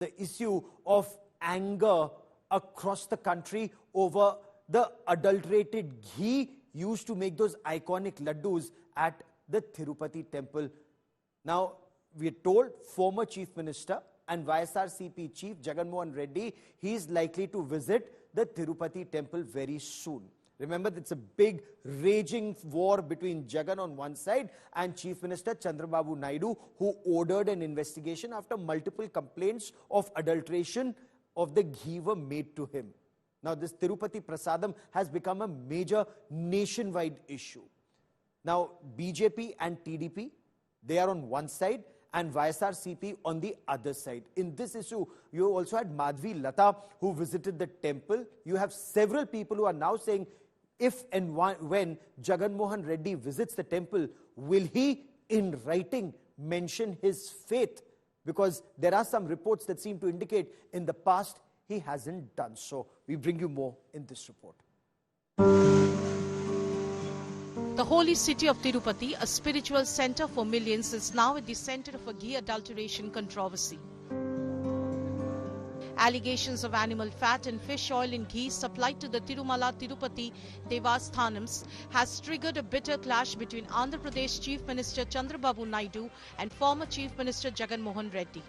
the issue of anger across the country over the adulterated ghee used to make those iconic laddus at the Tirupati temple. Now, we are told former Chief Minister and YSRCP Chief Jaganmohan Reddy, he is likely to visit the Tirupati temple very soon. Remember, it's a big raging war between Jagan on one side and Chief Minister Chandrababu Naidu, who ordered an investigation after multiple complaints of adulteration of the ghee were made to him. Now, this Tirupati prasadam has become a major nationwide issue. Now, BJP and TDP, they are on one side and YSRCP on the other side. In this issue, you also had Madhvi Lata who visited the temple. You have several people who are now saying, if and when Jaganmohan Reddy visits the temple, will he in writing mention his faith? Because there are some reports that seem to indicate in the past he hasn't done so. We bring you more in this report. The holy city of Tirupati, a spiritual center for millions, is now at the center of a ghee adulteration controversy. Allegations of animal fat and fish oil in ghee supplied to the Tirumala Tirupati Devasthanams has triggered a bitter clash between Andhra Pradesh Chief Minister Chandrababu Naidu and former Chief Minister Jaganmohan Reddy.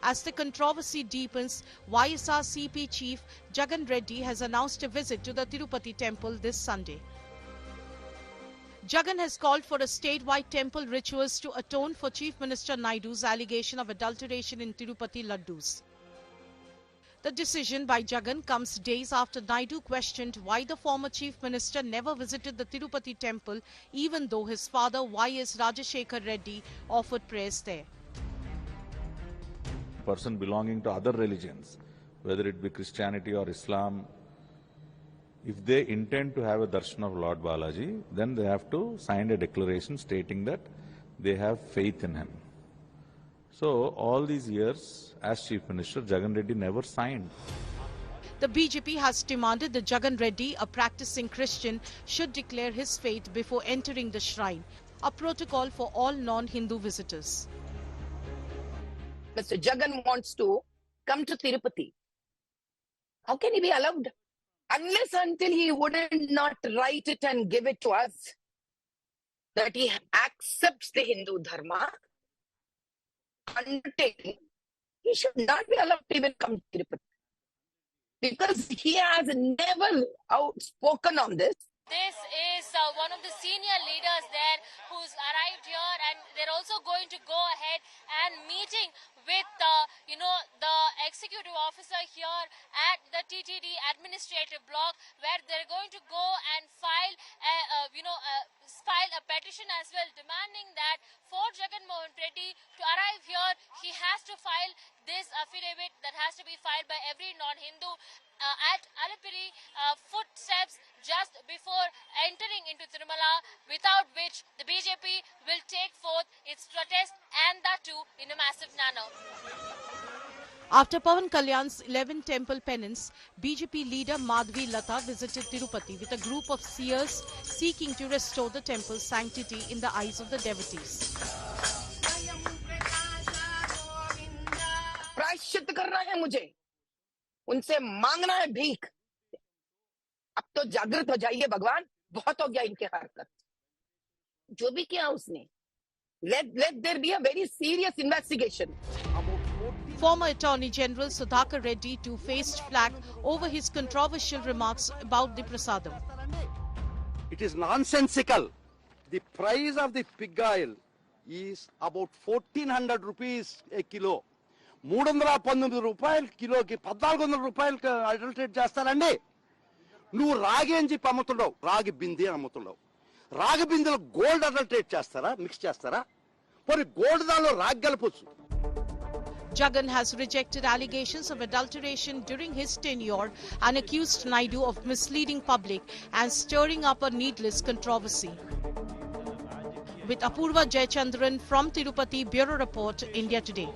As the controversy deepens, YSRCP Chief Jagan Reddy has announced a visit to the Tirupati temple this Sunday. Jagan has called for a statewide temple rituals to atone for Chief Minister Naidu's allegation of adulteration in Tirupati laddus. The decision by Jagan comes days after Naidu questioned why the former Chief Minister never visited the Tirupati temple, even though his father YS Rajasekhar Reddy offered prayers there. Person belonging to other religions, whether it be Christianity or Islam, if they intend to have a darshan of Lord Balaji, then they have to sign a declaration stating that they have faith in him. So all these years, as Chief Minister, Jagan Reddy never signed. The BJP has demanded that Jagan Reddy, a practicing Christian, should declare his faith before entering the shrine, a protocol for all non-Hindu visitors. Mr. Jagan wants to come to Tirupati. How can he be allowed? Unless until he wouldn't not write it and give it to us, that he accepts the Hindu Dharma, undertaking, he should not be allowed to even come to Tirupati. Because he has never outspoken on this. This is one of the senior leaders there who's arrived here, and they're also going to go ahead and meeting with the executive officer here at the TTD administrative block, where they're going to go and file a petition as well, demanding that for Jaganmohan Reddy to arrive here, he has to file this affidavit that has to be filed by every non-Hindu at Alipiri footsteps just before entering into Tirumala, without which the BJP will take forth its protest, and that too in a massive manner. After Pawan Kalyan's 11 temple penance, BJP leader Madhvi Lata visited Tirupati with a group of seers seeking to restore the temple's sanctity in the eyes of the devotees. प्रायश्चित करना है मुझे, उनसे मांगना है भीख. अब तो जागृत हो जाइए भगवान, बहुत हो गया इनके हरकत. जो भी किया उसने, let there be a very serious investigation. Former Attorney General Sudhakar Reddy too faced flack over his controversial remarks about the prasadam. It is nonsensical. The price of the pig oil is about 1400 rupees a kilo. 319 రూపాయలు కిలోకి 1400 రూపాయలు adulterate చేస్తారండి. నువ్వు రాగి అని చెప్పి అమ్ముతున్నావు, రాగి బిందె అమ్ముతున్నావు. రాగి బిందెలో గోల్డ్ అడల్టరేట్ చేస్తారా, మిక్స్ చేస్తారా? మరి గోల్డ్ దానిలో రాగి కలపొచ్చు. Jagan has rejected allegations of adulteration during his tenure and accused Naidu of misleading public and stirring up a needless controversy. With Apurva Jayachandran from Tirupati, Bureau Report, India Today.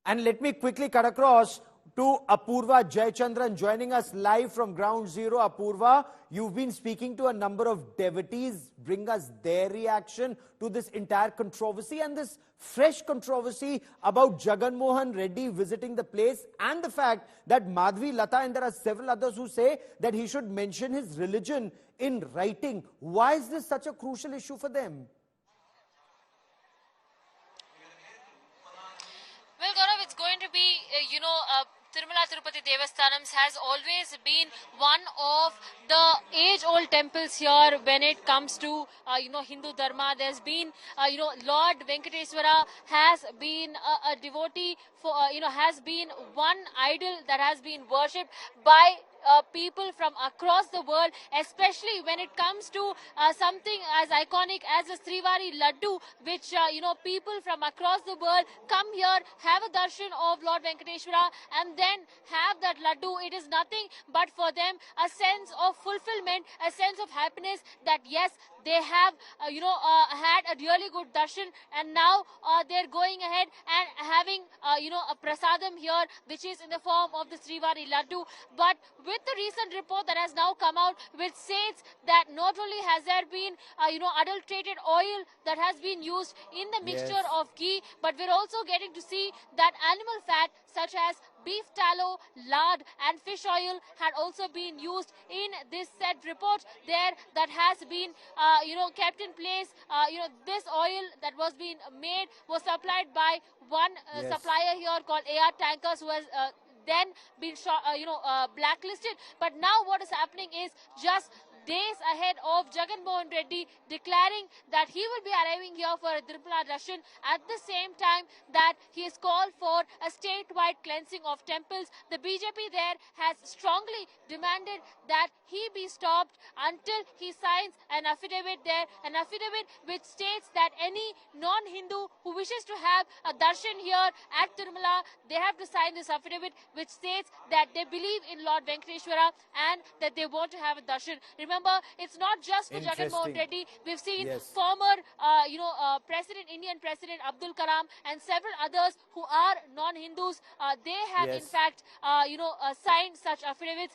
And let me quickly cut across to Apurva Jayachandran joining us live from Ground Zero. Apurva, you've been speaking to a number of devotees. Bring us their reaction to this entire controversy and this fresh controversy about Jaganmohan Reddy visiting the place and the fact that Madhvi Lata and there are several others who say that he should mention his religion in writing. Why is this such a crucial issue for them? Well, Gaurav, it's going to be, Tirumala Tirupati Devasthanams has always been one of the age-old temples here when it comes to, Hindu Dharma. There's been, Lord Venkateswara has been a devotee for, has been one idol that has been worshipped by people from across the world, especially when it comes to something as iconic as the Srivari Laddu, which, people from across the world come here, have a darshan of Lord Venkateshwara and then have that Laddu. It is nothing but for them a sense of fulfillment, a sense of happiness that yes, they have, had a really good darshan and now they're going ahead and having, a prasadam here, which is in the form of the Srivari Laddu. But with the recent report that has now come out, which says that not only has there been, adulterated oil that has been used in the mixture of ghee, but we're also getting to see that animal fat such as beef tallow, lard and fish oil had also been used in this said report there that has been, kept in place. This oil that was being made was supplied by one supplier here called AR Tankers, who has then been blacklisted. But now what is happening is just days ahead of Jaganmohan Reddy declaring that he will be arriving here for a Tirupati darshan at the same time that he has called for a statewide cleansing of temples. The BJP there has strongly demanded that he be stopped until he signs an affidavit there, an affidavit which states that any non-Hindu who wishes to have a darshan here at Tirumala, they have to sign this affidavit which states that they believe in Lord Venkateshwara and that they want to have a darshan. Remember, it's not just for Jaganmohan Reddy. We've seen former, Indian President Abdul Kalam and several others who are non-Hindus. They have in fact, signed such affidavits.